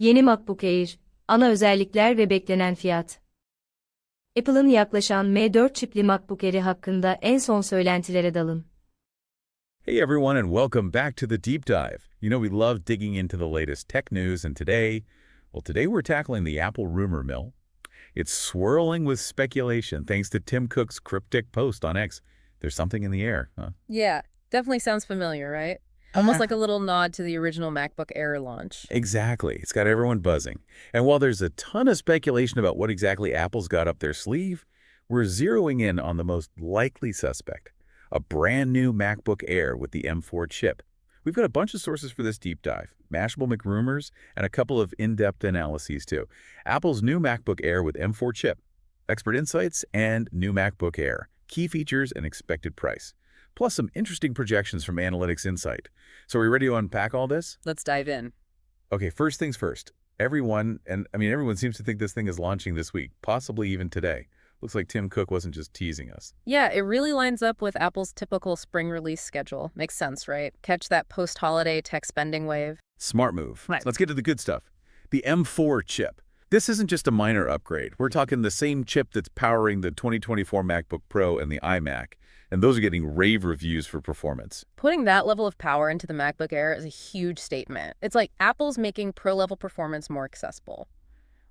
Yeni MacBook Air, ana özellikler ve beklenen fiyat. Apple'ın yaklaşan M4 çipli MacBook Air'i hakkında en son söylentilere dalın. Hey everyone, and welcome back to the deep dive. You know, we love digging into the latest tech news, and today we're tackling the Apple rumor mill. It's swirling with speculation thanks to Tim Cook's cryptic post on X. There's something in the air, huh? Yeah, definitely sounds familiar, right? Almost like a little nod to the original MacBook Air launch. Exactly. It's got everyone buzzing. And while there's a ton of speculation about what exactly Apple's got up their sleeve, we're zeroing in on the most likely suspect, a brand new MacBook Air with the M4 chip. We've got a bunch of sources for this deep dive, Mashable McRumors, and a couple of in-depth analyses too. Apple's new MacBook Air with M4 chip, expert insights, and new MacBook Air, key features and expected price, plus some interesting projections from Analytics Insight. So are we ready to unpack all this? Let's dive in. Okay, first things first. Everyone seems to think this thing is launching this week, possibly even today. Looks like Tim Cook wasn't just teasing us. Yeah, it really lines up with Apple's typical spring release schedule. Makes sense, right? Catch that post-holiday tech spending wave. Smart move. Right. Let's get to the good stuff. The M4 chip. This isn't just a minor upgrade. We're talking the same chip that's powering the 2024 MacBook Pro and the iMac, and those are getting rave reviews for performance. Putting that level of power into the MacBook Air is a huge statement. It's like Apple's making pro-level performance more accessible,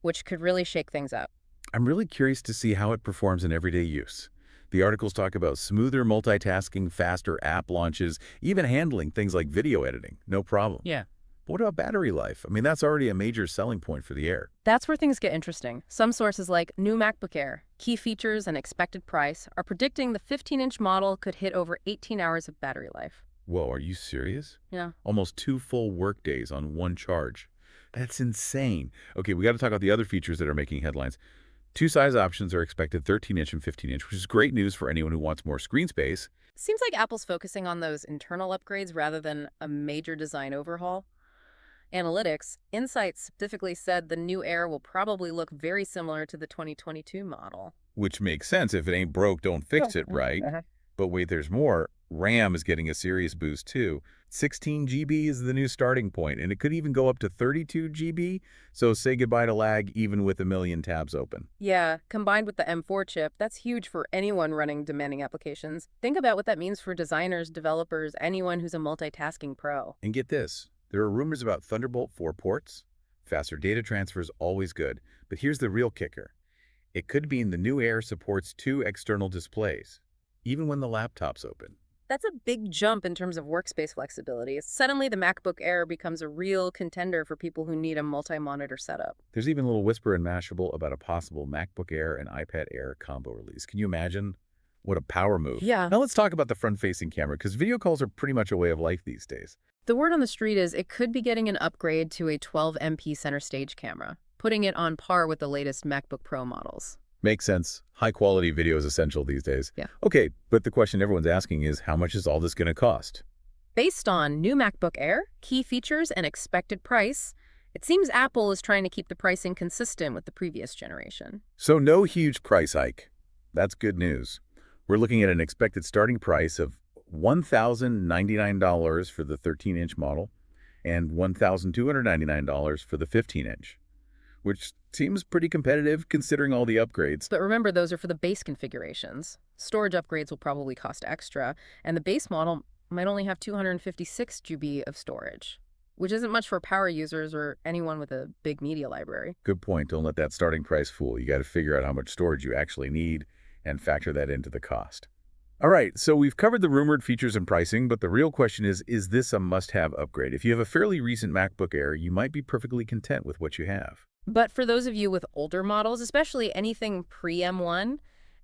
which could really shake things up. I'm really curious to see how it performs in everyday use. The articles talk about smoother multitasking, faster app launches, even handling things like video editing. No problem. Yeah. But what about battery life? I mean, that's already a major selling point for the Air. That's where things get interesting. Some sources like New MacBook Air, key features and expected price are predicting the 15-inch model could hit over 18 hours of battery life. Whoa, are you serious? Yeah. Almost 2 full workdays on one charge. That's insane. Okay, we got to talk about the other features that are making headlines. 2 size options are expected, 13-inch and 15-inch, which is great news for anyone who wants more screen space. Seems like Apple's focusing on those internal upgrades rather than a major design overhaul. Analytics Insight specifically said the new Air will probably look very similar to the 2022 model. Which makes sense. If it ain't broke, don't fix it, right? But wait, there's more. RAM is getting a serious boost too. 16 GB is the new starting point, and it could even go up to 32 GB, so say goodbye to lag even with a million tabs open. Yeah, combined with the M4 chip, that's huge for anyone running demanding applications. Think about what that means for designers, developers, anyone who's a multitasking pro. And get this, there are rumors about Thunderbolt 4 ports. Faster data transfer is always good, but here's the real kicker. It could mean the new Air supports 2 external displays, even when the laptop's open. That's a big jump in terms of workspace flexibility. Suddenly, the MacBook Air becomes a real contender for people who need a multi-monitor setup. There's even a little whisper in Mashable about a possible MacBook Air and iPad Air combo release. Can you imagine? What a power move. Yeah. Now let's talk about the front-facing camera, because video calls are pretty much a way of life these days. The word on the street is it could be getting an upgrade to a 12MP center stage camera, putting it on par with the latest MacBook Pro models. Makes sense. High-quality video is essential these days. Yeah. Okay, but the question everyone's asking is, how much is all this going to cost? Based on new MacBook Air, key features, and expected price, it seems Apple is trying to keep the pricing consistent with the previous generation. So no huge price hike. That's good news. We're looking at an expected starting price of $1,099 for the 13-inch model and $1,299 for the 15-inch, which seems pretty competitive considering all the upgrades. But remember, those are for the base configurations. Storage upgrades will probably cost extra, and the base model might only have 256 GB of storage, which isn't much for power users or anyone with a big media library. Good point. Don't let that starting price fool. You got to figure out how much storage you actually need and factor that into the cost. All right, so we've covered the rumored features and pricing, but the real question is this a must-have upgrade? If you have a fairly recent MacBook Air, you might be perfectly content with what you have. But for those of you with older models, especially anything pre-M1,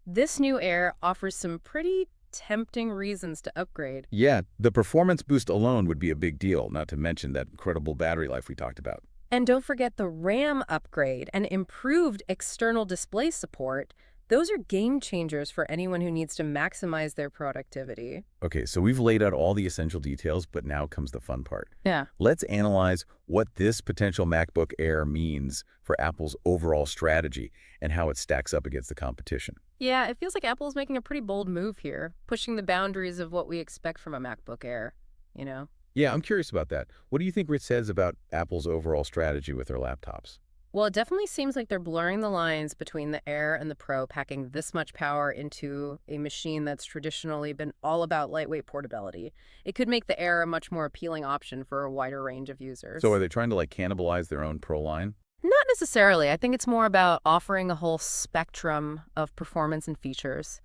this new Air offers some pretty tempting reasons to upgrade. Yeah, the performance boost alone would be a big deal, not to mention that incredible battery life we talked about. And don't forget the RAM upgrade and improved external display support. Those are game changers for anyone who needs to maximize their productivity. Okay, so we've laid out all the essential details, but now comes the fun part. Yeah. Let's analyze what this potential MacBook Air means for Apple's overall strategy and how it stacks up against the competition. Yeah, it feels like Apple is making a pretty bold move here, pushing the boundaries of what we expect from a MacBook Air, you know? Yeah, I'm curious about that. What do you think Rich says about Apple's overall strategy with their laptops? Well, it definitely seems like they're blurring the lines between the Air and the Pro, packing this much power into a machine that's traditionally been all about lightweight portability. It could make the Air a much more appealing option for a wider range of So are users. they trying to like cannibalize their own Pro line? Not necessarily. I think it's more about offering a whole spectrum of performance and features.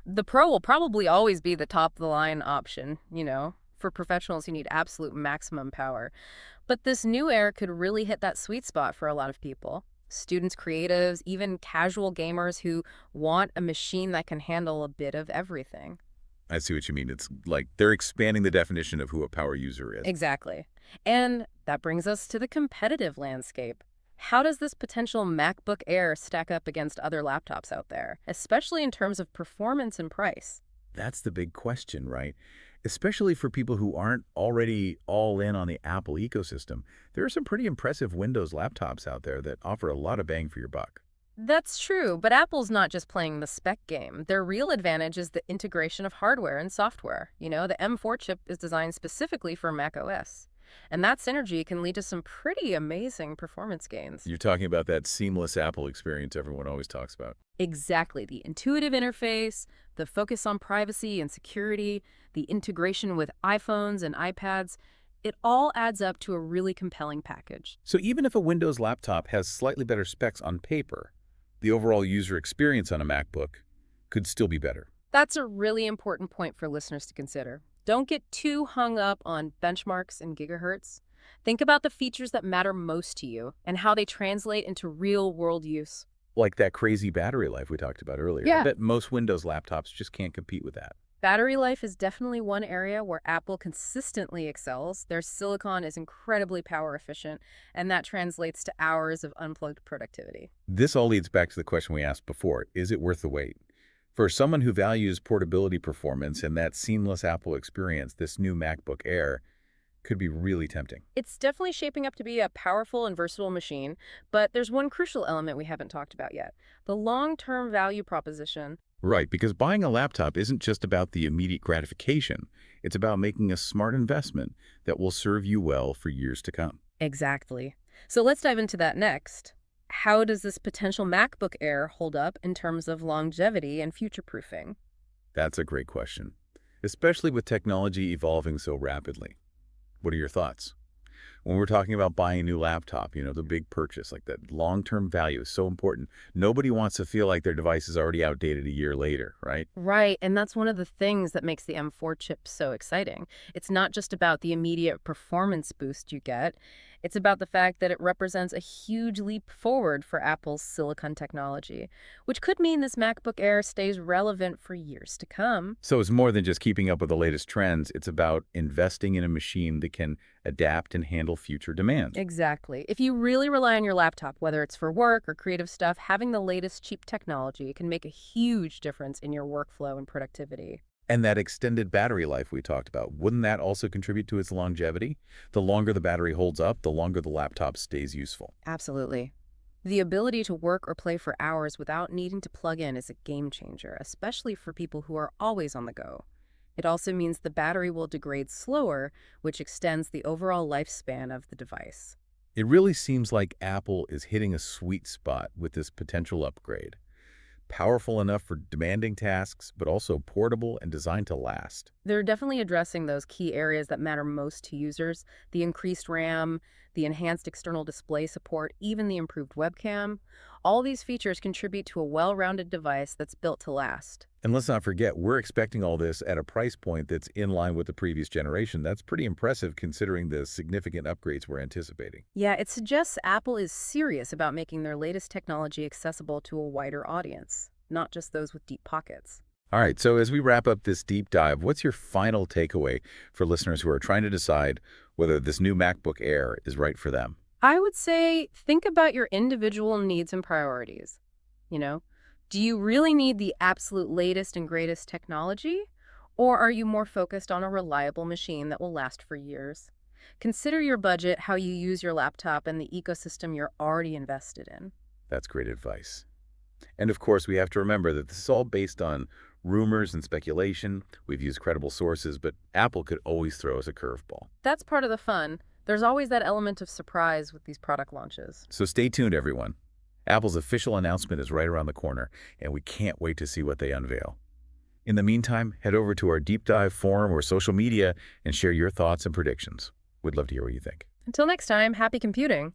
The Pro will probably always be the top of the line option, for professionals who need absolute maximum power. But this new Air could really hit that sweet spot for a lot of people. Students, creatives, even casual gamers who want a machine that can handle a bit of everything. I see what you mean. It's like they're expanding the definition of who a power user is. Exactly. And that brings us to the competitive landscape. How does this potential MacBook Air stack up against other laptops out there, especially in terms of performance and price? That's the big question, right? Especially for people who aren't already all in on the Apple ecosystem. There are some pretty impressive Windows laptops out there that offer a lot of bang for your buck. That's true, but Apple's not just playing the spec game. Their real advantage is the integration of hardware and software. The M4 chip is designed specifically for Mac OS. And that synergy can lead to some pretty amazing performance gains. You're talking about that seamless Apple experience everyone always talks about. Exactly. The intuitive interface, the focus on privacy and security, the integration with iPhones and iPads, it all adds up to a really compelling package. So even if a Windows laptop has slightly better specs on paper, the overall user experience on a MacBook could still be better. That's a really important point for listeners to consider. Don't get too hung up on benchmarks and gigahertz. Think about the features that matter most to you and how they translate into real-world use. Like that crazy battery life we talked about earlier. Yeah. I bet most Windows laptops just can't compete with that. Battery life is definitely one area where Apple consistently excels. Their silicon is incredibly power efficient, and that translates to hours of unplugged productivity. This all leads back to the question we asked before. Is it worth the wait? For someone who values portability performance and that seamless Apple experience, this new MacBook Air could be really tempting. It's definitely shaping up to be a powerful and versatile machine, but there's one crucial element we haven't talked about yet: the long-term value proposition. Right, because buying a laptop isn't just about the immediate gratification. It's about making a smart investment that will serve you well for years to come. Exactly. So let's dive into that next. How does this potential MacBook Air hold up in terms of longevity and future-proofing? That's a great question, especially with technology evolving so rapidly. What are your thoughts? When we're talking about buying a new laptop, the big purchase, like that long-term value is so important. Nobody wants to feel like their device is already outdated a year later, right? Right, and that's one of the things that makes the M4 chip so exciting. It's not just about the immediate performance boost you get. It's about the fact that it represents a huge leap forward for Apple's silicon technology, which could mean this MacBook Air stays relevant for years to come. So it's more than just keeping up with the latest trends. It's about investing in a machine that can adapt and handle future demands. Exactly. If you really rely on your laptop, whether it's for work or creative stuff, having the latest cheap technology can make a huge difference in your workflow and productivity. And that extended battery life we talked about, wouldn't that also contribute to its longevity? The longer the battery holds up, the longer the laptop stays useful. Absolutely. The ability to work or play for hours without needing to plug in is a game changer, especially for people who are always on the go. It also means the battery will degrade slower, which extends the overall lifespan of the device. It really seems like Apple is hitting a sweet spot with this potential upgrade. Powerful enough for demanding tasks, but also portable and designed to last. They're definitely addressing those key areas that matter most to users: the increased RAM, the enhanced external display support, even the improved webcam. All these features contribute to a well-rounded device that's built to last. And let's not forget, we're expecting all this at a price point that's in line with the previous generation. That's pretty impressive considering the significant upgrades we're anticipating. Yeah, it suggests Apple is serious about making their latest technology accessible to a wider audience, not just those with deep pockets. All right, so as we wrap up this deep dive, what's your final takeaway for listeners who are trying to decide whether this new MacBook Air is right for them? I would say think about your individual needs and priorities. Do you really need the absolute latest and greatest technology? Or are you more focused on a reliable machine that will last for years? Consider your budget, how you use your laptop, and the ecosystem you're already invested in. That's great advice. And of course, we have to remember that this is all based on rumors and speculation. We've used credible sources, but Apple could always throw us a curveball. That's part of the fun. There's always that element of surprise with these product launches. So stay tuned, everyone. Apple's official announcement is right around the corner, and we can't wait to see what they unveil. In the meantime, head over to our deep dive forum or social media and share your thoughts and predictions. We'd love to hear what you think. Until next time, happy computing.